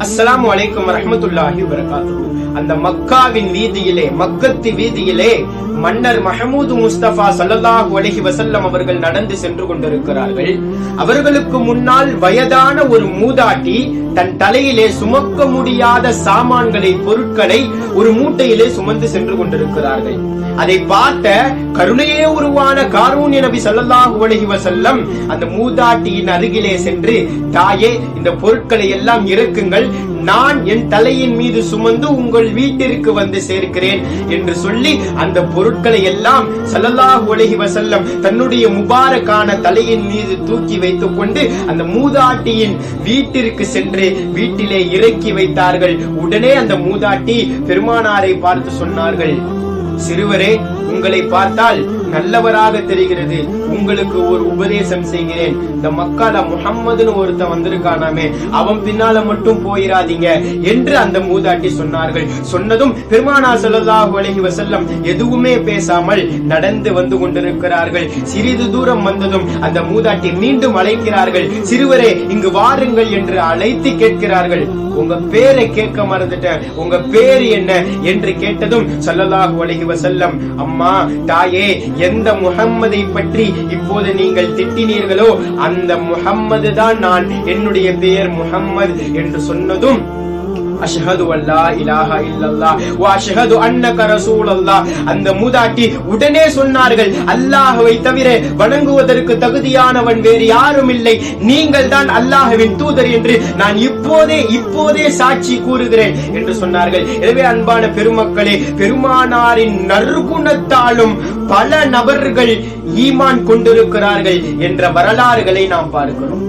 அஸ்ஸலாமு அலைக்கும் வரஹ்மத்துல்லாஹி வபரகாத்துஹு. அந்த மக்காவின் வீதியிலே, மக்கத்து வீதியிலே மன்னர் மஹமூது முஸ்தபா ஸல்லல்லாஹு அலைஹி வஸல்லம் அவர்கள் நடந்து சென்று கொண்டிருக்கிறார்கள். அவர்களுக்கு முன்னால் வயதான ஒரு மூதாட்டி தன் தலையிலே சுமக்க முடியாத சாமான்களை, பொருட்களை ஒரு மூட்டையிலே சுமந்து சென்று கொண்டிருக்கிறார்கள். அதை பார்த்த கருணையே உருவான காரூன்ய நபி ஸல்லல்லாஹு அலைஹி வஸல்லம் அந்த மூதாட்டியின் அருகிலே சென்று, தாயே, இந்த பொருட்களை எல்லாம் இறக்குங்கள், நான் என் தலையின் மீது சுமந்து உங்கள் வீட்டிற்கு வந்து சேர்க்கிறேன் என்று சொல்லி அந்த பொருட்களை எல்லாம் ஸல்லல்லாஹு அலைஹி வஸல்லம் தன்னுடைய முபாரக்கான தலையின் மீது தூக்கி வைத்துக் கொண்டு அந்த மூதாட்டியின் வீட்டிற்கு சென்று வீட்டிலே இறக்கி வைத்தார்கள். உடனே அந்த மூதாட்டி பெருமானாரை பார்த்து சொன்னார்கள், சிறுவரே, உங்களை பார்த்தால் நல்லவராக தெரிகிறது, உங்களுக்கு ஒரு உபதேசம் செய்கிறேன். இந்த மக்கால முஹம்மதுன்னு ஒருத்தன் வந்திருக்கானாமே, அவன் பின்னால மட்டும் போயிராதீங்க என்று அந்த மூதாட்டி சொன்னார்கள். சொன்னதும் பெருமானார் ஸல்லல்லாஹு அலைஹி வஸல்லம் எதுவுமே பேசாமல் நடந்து வந்து கொண்டிருக்கிறார்கள். சிறிது தூரம் வந்ததும் அந்த மூதாட்டி மீண்டும் அழைக்கிறார்கள். சிறுவரே, இங்கு வாருங்கள் என்று அழைத்து கேட்கிறார்கள். உங்க பேரை கேட்க மறந்துட்டேன், உங்க பேரு என்ன என்று கேட்டதும் ஸல்லல்லாஹு அலைஹி வஸல்லம், அம்மா, தாயே, எந்த முஹம்மதை பற்றி இப்போது நீங்கள் திட்டினீர்களோ அந்த முஹம்மது தான் நான், என்னுடைய பெயர் முஹம்மது என்று சொன்னதும் அஷ்ஹது அல்லா இலாஹா இல்லல்லாஹ் வ அஷ்ஹது அன்னக ரசூலுல்லாஹ், அந்த மூதாட்டி உடனே சொன்னார்கள், அல்லாஹ்வை தவிர வணங்குவதற்கு தகுதியானவன் வேறு யாரும் இல்லை, நீங்கள் தான் அல்லாஹ்வின் தூதர் என்று நான் இப்போதே சாட்சி கூறுகிறேன் என்று சொன்னார்கள். எனவே அன்பான பெருமக்களே, பெருமானாரின் நற்குணத்தாலும் பல நபர்கள் ஈமான் கொண்டிருக்கிறார்கள் என்ற வரலாறுகளை நாம் பார்க்கிறோம்.